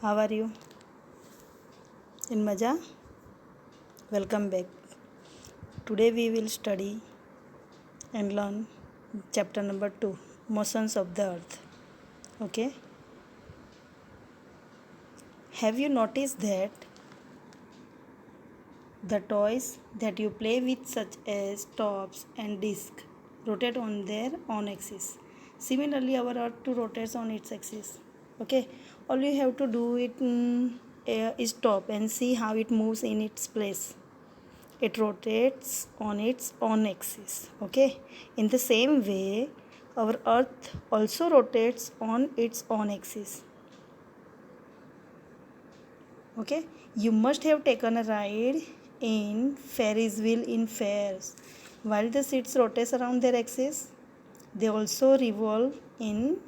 How are you? In Maja? Welcome back. Today we will study and learn chapter number 2, Motions of the Earth. Okay? Have you noticed that the toys that you play with, such as tops and discs, rotate on their own axis? Similarly, our Earth too rotates on its axis. Okay? All you have to do is stop and see how it moves in its place. It rotates on its own axis. Okay, in the same way our earth also rotates on its own axis. Okay, you must have taken a ride in Ferris wheel in fairs. While the seats rotate around their axis, they also revolve in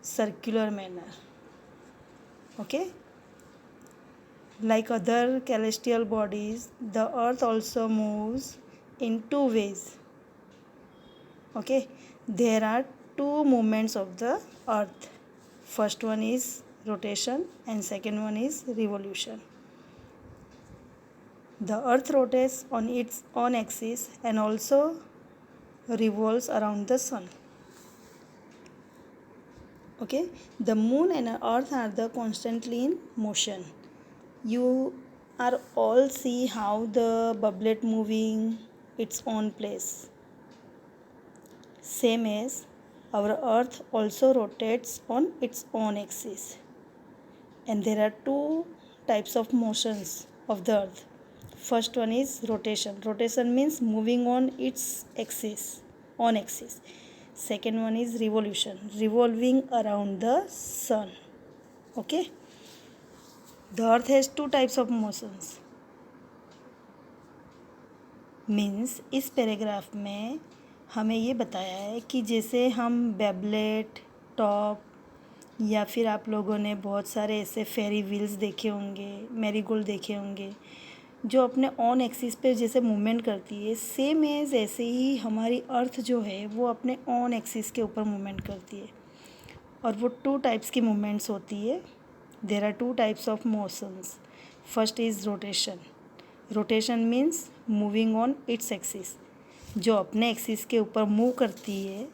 circular manner. Okay, like other celestial bodies, the earth also moves in two ways. Okay, there are two movements of the earth. First one is rotation and second one is revolution. The earth rotates on its own axis and also revolves around the sun. Okay, the moon and earth are the constantly in motion. You are all see how the bubblet moving its own place. Same as our earth also rotates on its own axis. And there are two types of motions of the earth. First one is rotation. Rotation means moving on its axis, on axis. Second one is revolution, revolving around the sun. Okay, the earth has two types of motions. Means इस paragraph में हमें ये बताया है कि जैसे हम बेबलेट, top या फिर आप लोगों ने बहुत सारे ऐसे फेरी व्हील्स देखे होंगे, मैरीगोल्ड देखे होंगे, जो अपने ऑन एक्सिस पे जैसे मूवमेंट करती है, सेम एज ऐसे ही हमारी अर्थ जो है वो अपने ऑन एक्सिस के ऊपर मूवमेंट करती है. और वो टू टाइप्स की मूवमेंट्स होती है. There are two types of motions. First is rotation. Rotation means moving on its axis, जो अपने एक्सिस के ऊपर मूव करती है.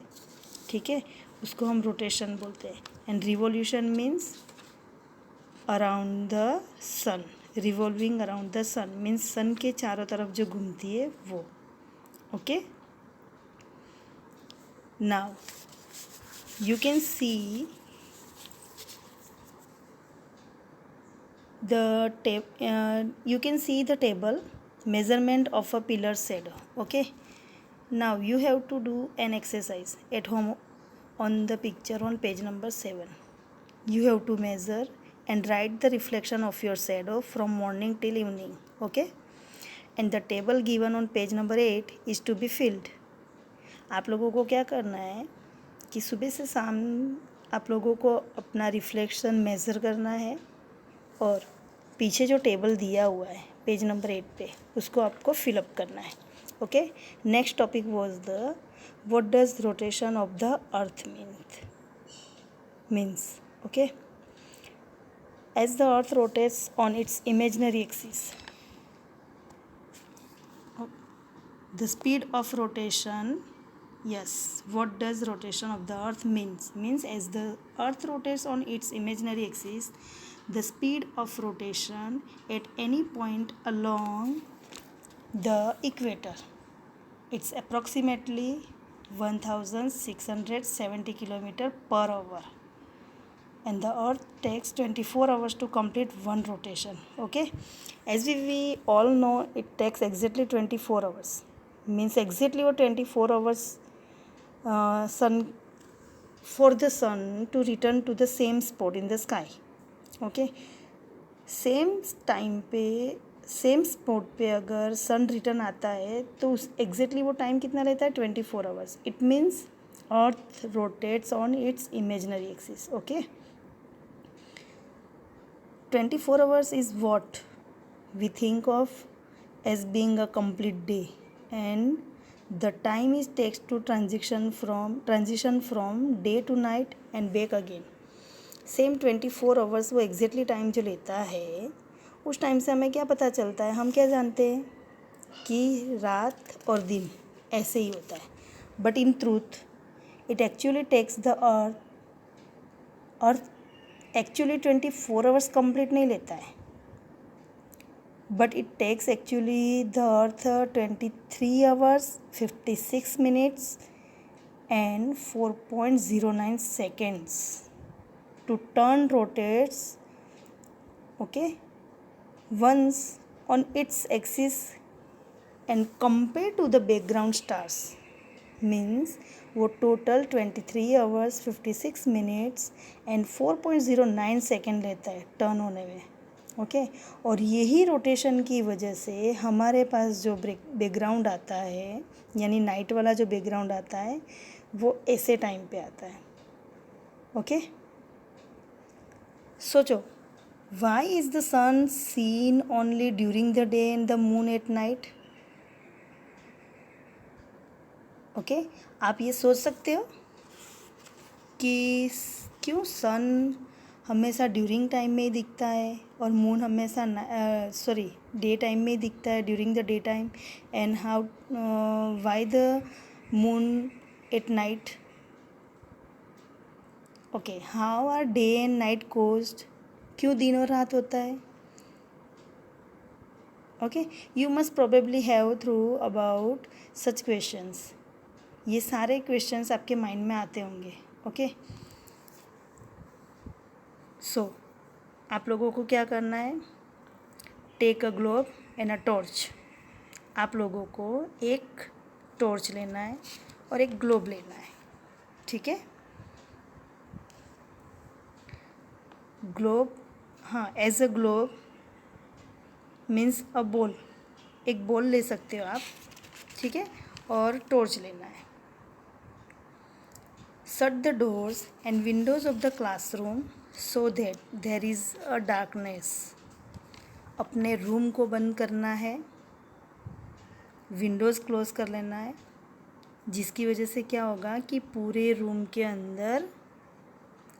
ठीक है, उसको हम रोटेशन बोलते हैं. And revolution means around the sun. Revolving around the sun means sun के चारों तरफ जो घूमती है वो. Okay, now you can see the table measurement of a pillar shadow. Okay, now you have to do an exercise at home on the picture on page number 7. You have to measure and write the reflection of your shadow from morning till evening. Okay, and the table given on page number 8 is to be filled. आप लोगों को क्या करना है कि सुबह से शाम आप लोगों को अपना रिफ्लेक्शन मेज़र करना है और पीछे जो टेबल दिया हुआ है पेज नंबर 8 पे उसको आपको फिलअप करना है. Okay, next topic was the what does rotation of the earth means. Okay, as the earth rotates on its imaginary axis, the speed of rotation. Yes, what does rotation of the earth means as the earth rotates on its imaginary axis, the speed of rotation at any point along the equator, it's approximately 1670 km per hour, and the earth takes 24 hours to complete one rotation. Okay, as we all know, it takes exactly 24 hours. Means exactly वो 24 hours sun for the sun to return to the same spot in the sky. Okay, same time पे same spot पे अगर सन return आता है तो उस exactly वो time कितना रहता है 24 hours. It means earth rotates on its imaginary axis. Okay, 24 hours is what we think of as being a complete day, and the time it takes to transition from day to night and back again. Same 24 hours वो exactly time जो लेता है, उस time से हमें क्या पता चलता है, हम क्या जानते हैं कि रात और दिन ऐसे ही होता है. But in truth it actually takes the earth actually 24 hours complete नहीं लेता है, but it takes actually the earth 23 hours 56 minutes and 4.09 seconds to turn rotates, okay, once on its axis and compared to the background stars means वो total 23 hours 56 minutes and 4.09 second लेता है turn होने में. Okay और यही rotation की वजह से हमारे पास जो बैकग्राउंड आता है, यानी नाइट वाला जो बैकग्राउंड आता है, वो ऐसे टाइम पे आता है. ओके सोचो, why is the sun seen only during the day and the moon at night. Okay आप ये सोच सकते हो कि क्यों सन हमेशा ड्यूरिंग टाइम में ही दिखता है और मून हमेशा डे टाइम में ही दिखता है, during the day time, and how why the moon at night. Okay how are day and night caused, क्यों दिन और रात होता है. Okay you must probably have through about such questions. ये सारे क्वेश्चंस आपके माइंड में आते होंगे. ओके सो आप लोगों को क्या करना है, take a globe and a torch. आप लोगों को एक टॉर्च लेना है और एक ग्लोब लेना है. ठीक है, ग्लोब, हाँ as a globe means a ball, एक बॉल ले सकते हो आप. ठीक है, और टॉर्च लेना है. Shut the doors and windows of the classroom so that there is a darkness. अपने रूम को बंद करना है, विंडोज़ क्लोज कर लेना है, जिसकी वजह से क्या होगा कि पूरे रूम के अंदर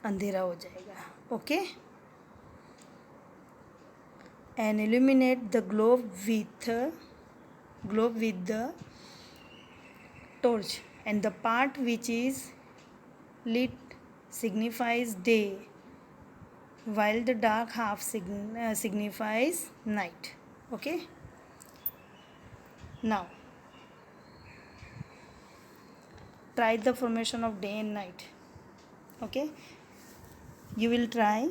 अंधेरा हो जाएगा. Okay and illuminate the globe with the torch, and the part which is lit signifies day while the dark half signifies night. Okay now try the formation of day and night. Okay you will try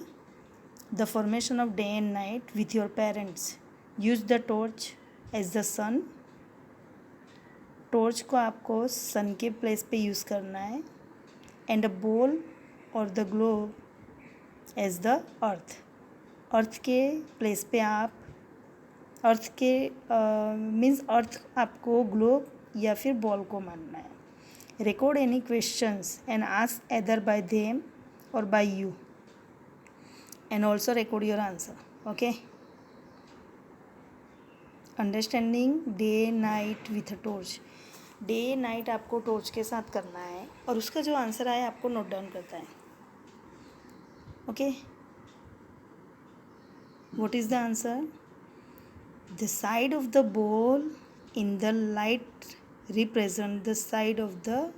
the formation of day and night with your parents. use the torch as the sun. Torch को आपको sun के place पे use करना है, and a ball और the globe as the earth. Earth के place पे आप अर्थ के मीन्स अर्थ आपको ग्लोब या फिर बॉल को मानना है. Record any questions and ask either by them or by you, and also record your answer. Okay understanding day night with a torch. Day night आपको टॉर्च के साथ करना है और उसका जो आंसर आया आपको नोट डाउन करता है. Okay what is the answer. The side of the ball in the light represent the side of the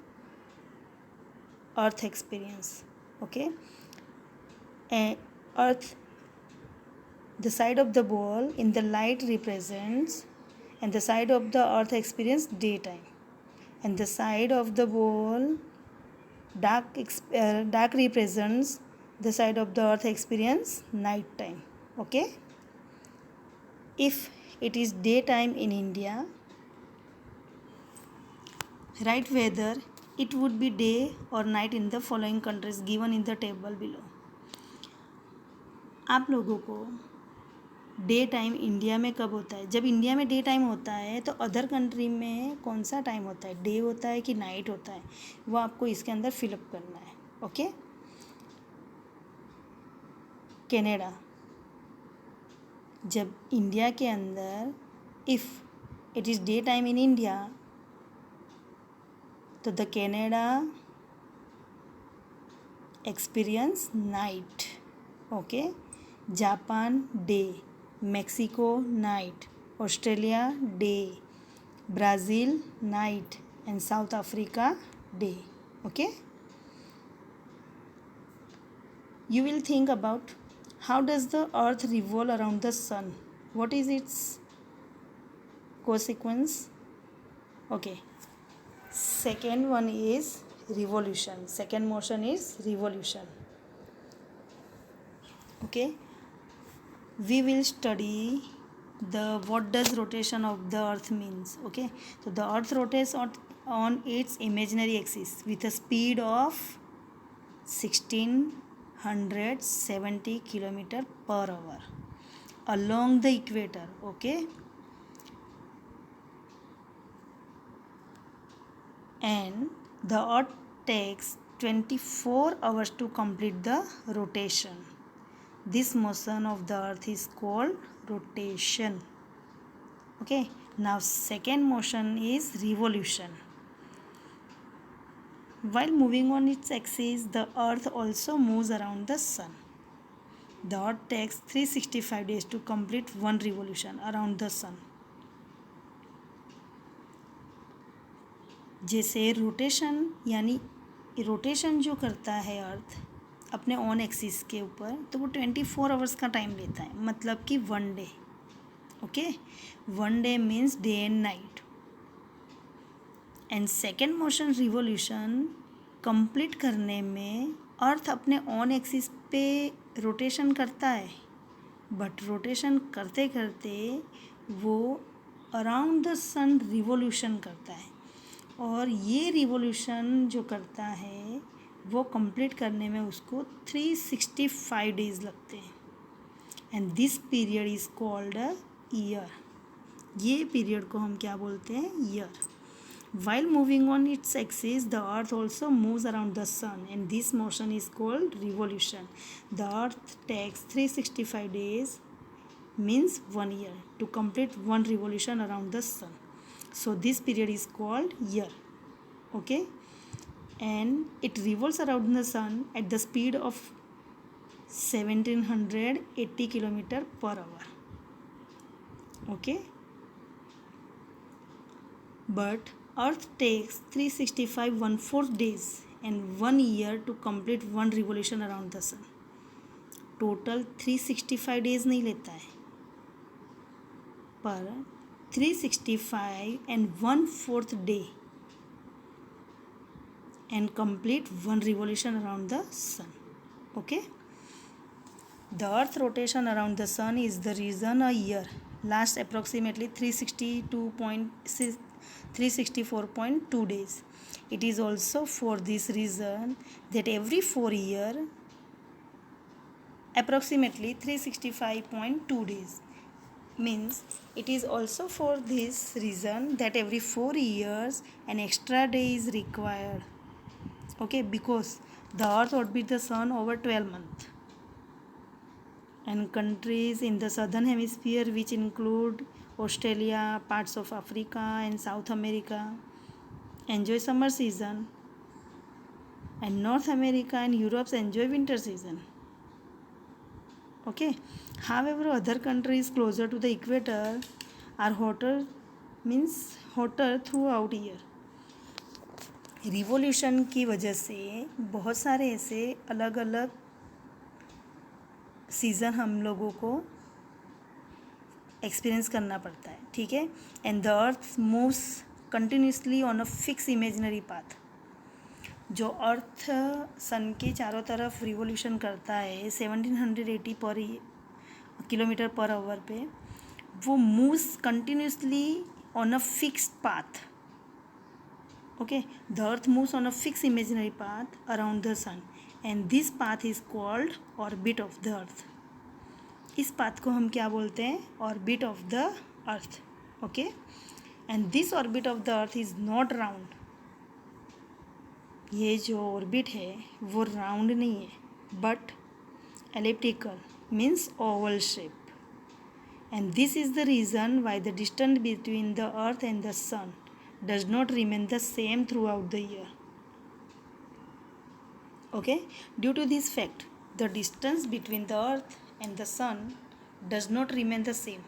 earth experience. Okay earth, the side of the ball in the light represents, and the side of the earth experience daytime, and the side of the ball dark represents the side of the earth experience night time. Okay if it is daytime in India, write whether it would be day or night in the following countries given in the table below. आप लोगों को day time India में कब होता है, जब India में day time होता है तो अदर कंट्री में कौन सा टाइम होता है, डे होता है कि नाइट होता है, वो आपको इसके अंदर फिलअप करना है. ओके कनाडा, जब इंडिया के अंदर if it is day time in India तो the Canada experience night. Okay, Japan day, Mexico night, Australia day, Brazil night, and South Africa day. Okay, you will think about how does the earth revolve around the sun, what is its co-sequence. Okay, second one is revolution, second motion is revolution. Okay, we will study the what does rotation of the earth means. Okay, so the earth rotates on its imaginary axis with a speed of 1670 kilometer per hour along the equator. Okay, and the earth takes 24 hours to complete the rotation. This motion of the earth is called rotation. Okay, now second motion is revolution. While moving on its axis, the earth also moves around the sun. The earth takes 365 days to complete one revolution around the sun. जैसे rotation यानी rotation जो करता है अर्थ अपने on axis के ऊपर, तो वो 24 आवर्स का टाइम लेता है, मतलब कि one day. Okay, one day means day and night. And second motion revolution complete करने में अर्थ अपने ऑन एक्सिस पे रोटेशन करता है, बट रोटेशन करते करते वो अराउंड द सन रिवोल्यूशन करता है, और ये रिवोल्यूशन जो करता है वो कंप्लीट करने में उसको 365 डेज लगते हैं. And this period is called a year. ये पीरियड को हम क्या बोलते हैं? Year. While moving on its axis, the earth also moves around the sun, and this motion is called revolution. The earth takes 365 days, means 1 year, to complete one revolution around the sun. So this period is called year. Okay, and it revolves around the sun at the speed of 1780 kilometer per hour. Okay, but earth takes 365 1/4 days and 1 year to complete one revolution around the sun. Total 365 days नहीं लेता है, पर 365 and 1/4 day and complete one revolution around the sun. Okay, the earth rotation around the sun is the reason a year lasts approximately 364.2 days. It is also for this reason that every 4 years, approximately 365.2 days, means it is also for this reason that every 4 years an extra day is required. Okay, because the earth orbits the sun over 12 months, and countries in the southern hemisphere, which include Australia, parts of Africa and South America, enjoy summer season, and North America and Europe enjoy winter season. Okay, however, other countries closer to the equator are hotter, means hotter throughout year. Revolution की वजह से बहुत सारे ऐसे अलग अलग season हम लोगों को एक्सपीरियंस करना पड़ता है. ठीक है, and the earth moves continuously on a fix imaginary path. जो अर्थ सन के चारों तरफ रिवोल्यूशन करता है 1780 पर किलोमीटर पर आवर पे, वो moves continuously on a fixed path. Okay, the earth moves on a fixed imaginary path around the sun, and this path is called orbit of the earth. इस path को हम क्या बोलते हैं? Orbit of the earth. Okay, and this orbit of the earth is not round. ये जो orbit है वो राउंड नहीं है, but elliptical, means oval shape. And this is the reason why the distance between the earth and the sun does not remain the same throughout the year. Okay, due to this fact, the distance between the earth and the sun does not remain the same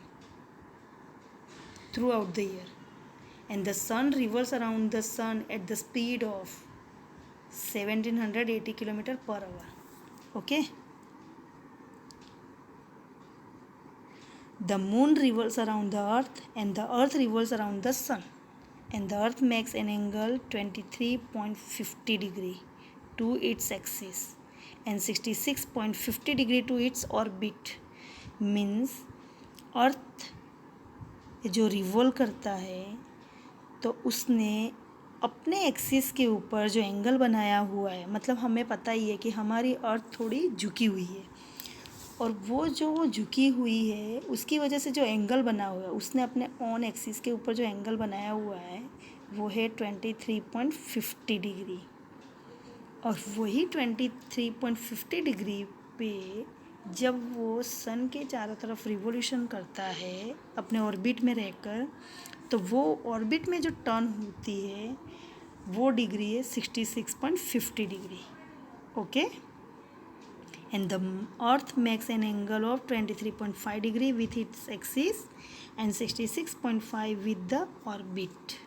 throughout the year, and the sun revolves around the sun at the speed of 1780 km per hour. Okay, the moon revolves around the earth and the earth revolves around the sun, and the earth makes an angle 23.50 degree to its axis and 66.50 degree to its orbit. Means earth जो revolve करता है तो उसने अपने axis के ऊपर जो angle बनाया हुआ है, मतलब हमें पता ही है कि हमारी अर्थ थोड़ी झुकी हुई है, और वो जो झुकी हुई है उसकी वजह से जो एंगल बना हुआ है, उसने अपने ऑन एक्सिस के ऊपर जो एंगल बनाया हुआ है वो है 23.50 डिग्री। और वही 23.50 डिग्री पे जब वो सन के चारों तरफ रिवोल्यूशन करता है अपने ऑर्बिट में रहकर, तो वो ऑर्बिट में जो टर्न होती है वो डिग्री है 66.50 degree. Okay, and the earth makes an angle of 23.5 degree with its axis and 66.5 with the orbit.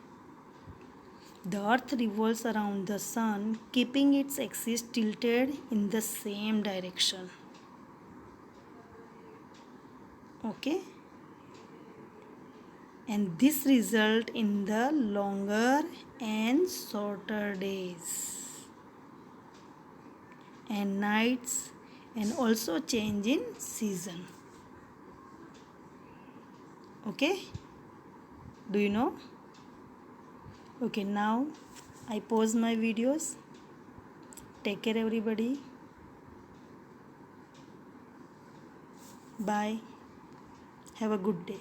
The earth revolves around the sun keeping its axis tilted in the same direction. Okay, and this result in the longer and shorter days and nights, and also change in season. Okay, do you know? Okay, now I pause my videos. Take care everybody. Bye, have a good day.